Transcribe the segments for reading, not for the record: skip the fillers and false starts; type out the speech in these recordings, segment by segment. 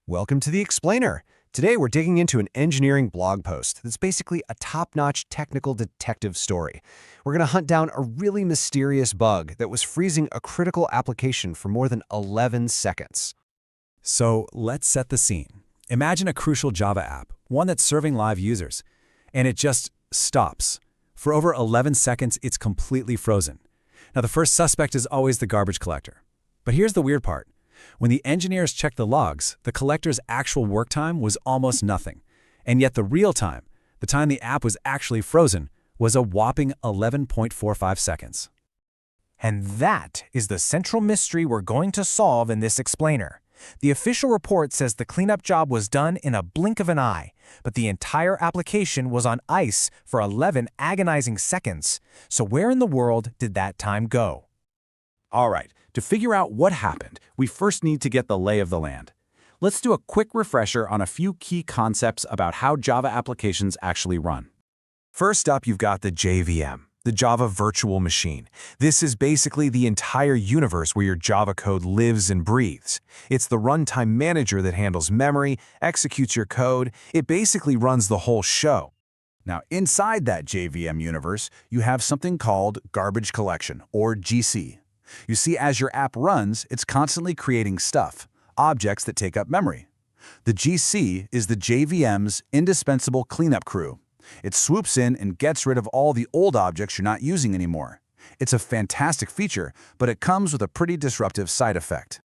Welcome to The Explainer. Today we're digging into an engineering blog post that's basically a top-notch technical detective story. We're going to hunt down a really mysterious bug that was freezing a critical application for more than 11 seconds. So let's set the scene. Imagine a crucial Java app, one that's serving live users, and it just stops. For over 11 seconds, it's completely frozen. Now, the first suspect is always the garbage collector. But here's the weird part. When the engineers checked the logs, the collector's actual work time was almost nothing. And yet the real time, the time the app was actually frozen, was a whopping 11.45 seconds. And that is the central mystery we're going to solve in this explainer. The official report says the cleanup job was done in a blink of an eye, but the entire application was on ice for 11 agonizing seconds. So where in the world did that time go? All right, to figure out what happened, we first need to get the lay of the land. Let's do a quick refresher on a few key concepts about how Java applications actually run. First up, you've got the JVM, the Java Virtual Machine. This is basically the entire universe where your Java code lives and breathes. It's the runtime manager that handles memory, executes your code. It basically runs the whole show. Now, inside that JVM universe, you have something called garbage collection, or GC. You see, as your app runs, it's constantly creating stuff, objects that take up memory. The GC is the JVM's indispensable cleanup crew. It swoops in and gets rid of all the old objects you're not using anymore. It's a fantastic feature, but it comes with a pretty disruptive side effect.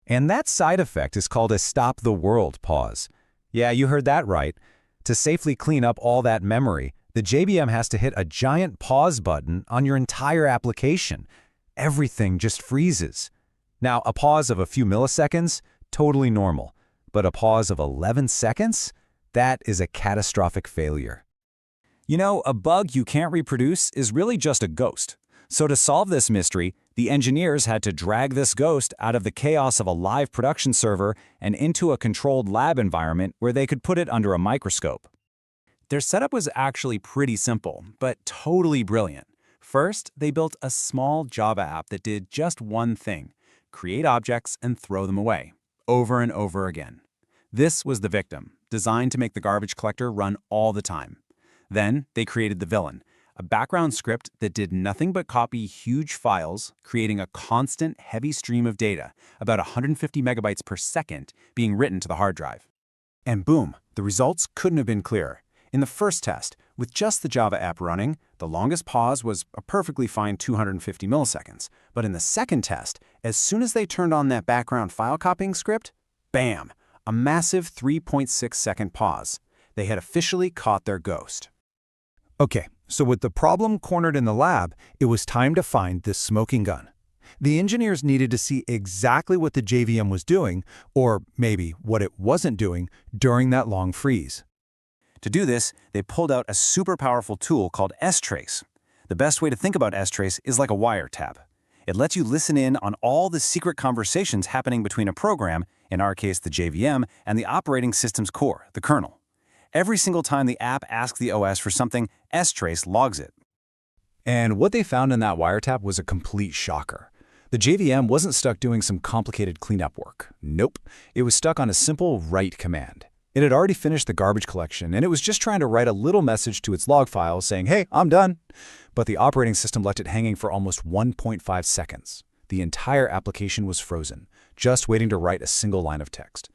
And that side effect is called a stop the world pause. Yeah, you heard that right. To safely clean up all that memory, the JVM has to hit a giant pause button on your entire application. Everything just freezes. Now, a pause of a few milliseconds, totally normal. But a pause of 11 seconds? That is a catastrophic failure. You know, a bug you can't reproduce is really just a ghost. So to solve this mystery, the engineers had to drag this ghost out of the chaos of a live production server and into a controlled lab environment where they could put it under a microscope. Their setup was actually pretty simple, but totally brilliant. First, they built a small Java app that did just one thing: create objects and throw them away, over and over again. This was the victim, designed to make the garbage collector run all the time. Then, they created the villain, a background script that did nothing but copy huge files, creating a constant, heavy stream of data, about 150 megabytes per second, being written to the hard drive. And boom, the results couldn't have been clearer. In the first test, with just the Java app running, the longest pause was a perfectly fine 250 milliseconds. But in the second test, as soon as they turned on that background file copying script, bam, a massive 3.6-second pause. They had officially caught their ghost. Okay, so with the problem cornered in the lab, it was time to find this smoking gun. The engineers needed to see exactly what the JVM was doing, or maybe what it wasn't doing, during that long freeze. To do this, they pulled out a super powerful tool called strace. The best way to think about strace is like a wiretap. It lets you listen in on all the secret conversations happening between a program, in our case the JVM, and the operating system's core, the kernel. Every single time the app asks the OS for something, strace logs it. And what they found in that wiretap was a complete shocker. The JVM wasn't stuck doing some complicated cleanup work. Nope, it was stuck on a simple write command. It had already finished the garbage collection, and it was just trying to write a little message to its log file saying, "Hey, I'm done." But the operating system left it hanging for almost 1.5 seconds. The entire application was frozen, just waiting to write a single line of text.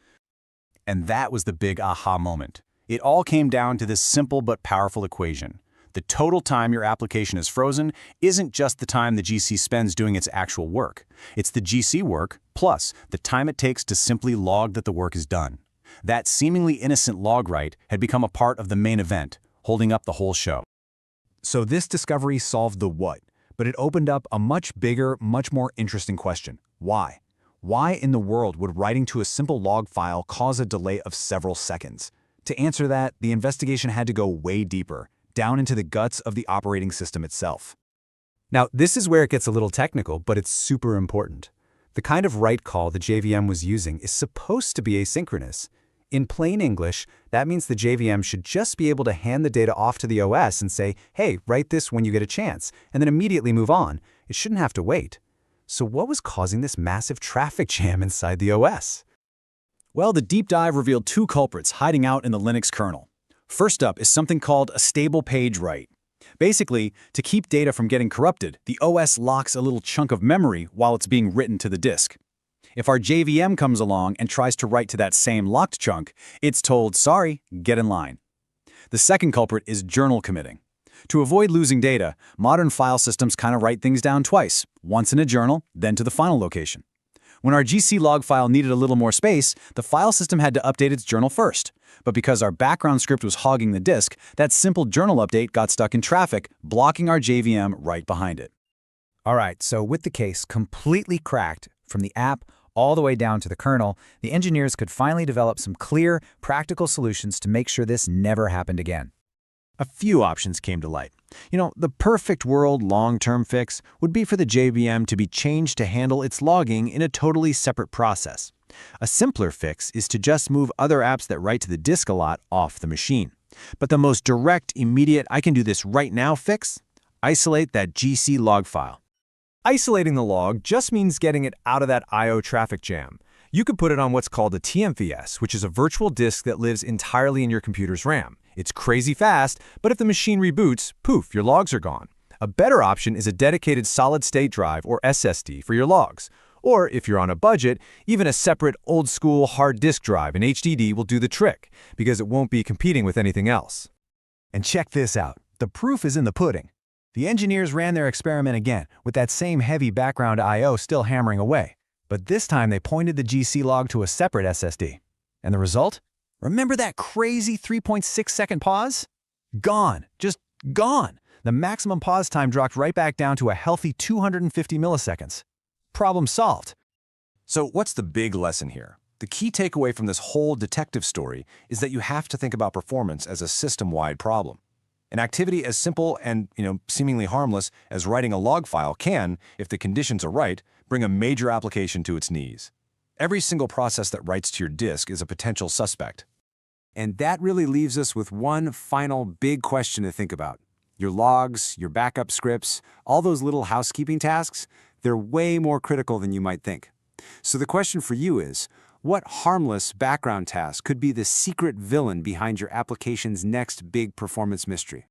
And that was the big aha moment. It all came down to this simple but powerful equation. The total time your application is frozen isn't just the time the GC spends doing its actual work. It's the GC work plus the time it takes to simply log that the work is done. That seemingly innocent log write had become a part of the main event, holding up the whole show. So this discovery solved the what, but it opened up a much bigger, much more interesting question. Why? Why in the world would writing to a simple log file cause a delay of several seconds? To answer that, the investigation had to go way deeper, down into the guts of the operating system itself. Now, this is where it gets a little technical, but it's super important. The kind of write call the JVM was using is supposed to be asynchronous. In plain English, that means the JVM should just be able to hand the data off to the OS and say, "Hey, write this when you get a chance," and then immediately move on. It shouldn't have to wait. So what was causing this massive traffic jam inside the OS? Well, the deep dive revealed two culprits hiding out in the Linux kernel. First up is something called a stable page write. Basically, to keep data from getting corrupted, the OS locks a little chunk of memory while it's being written to the disk. If our JVM comes along and tries to write to that same locked chunk, it's told, sorry, get in line. The second culprit is journal committing. To avoid losing data, modern file systems kind of write things down twice, once in a journal, then to the final location. When our GC log file needed a little more space, the file system had to update its journal first. But because our background script was hogging the disk, that simple journal update got stuck in traffic, blocking our JVM right behind it. All right, so with the case completely cracked from the app all the way down to the kernel, the engineers could finally develop some clear, practical solutions to make sure this never happened again. A few options came to light. The perfect world long-term fix would be for the JVM to be changed to handle its logging in a totally separate process. A simpler fix is to just move other apps that write to the disk a lot off the machine. But the most direct, immediate, I can do this right now fix? Isolate that GC log file. Isolating the log just means getting it out of that I/O traffic jam. You could put it on what's called a TMVS, which is a virtual disk that lives entirely in your computer's RAM. It's crazy fast, but if the machine reboots, poof, your logs are gone. A better option is a dedicated solid-state drive, or SSD, for your logs. Or, if you're on a budget, even a separate old-school hard disk drive, an HDD, will do the trick, because it won't be competing with anything else. And check this out. The proof is in the pudding. The engineers ran their experiment again, with that same heavy background I/O still hammering away. But this time they pointed the GC log to a separate SSD. And the result? Remember that crazy 3.6-second pause? Gone. Just gone. The maximum pause time dropped right back down to a healthy 250 milliseconds. Problem solved. So what's the big lesson here? The key takeaway from this whole detective story is that you have to think about performance as a system-wide problem. An activity as simple and, seemingly harmless as writing a log file can, if the conditions are right, bring a major application to its knees. Every single process that writes to your disk is a potential suspect. And that really leaves us with one final big question to think about. Your logs, your backup scripts, all those little housekeeping tasks, they're way more critical than you might think. So the question for you is, what harmless background task could be the secret villain behind your application's next big performance mystery?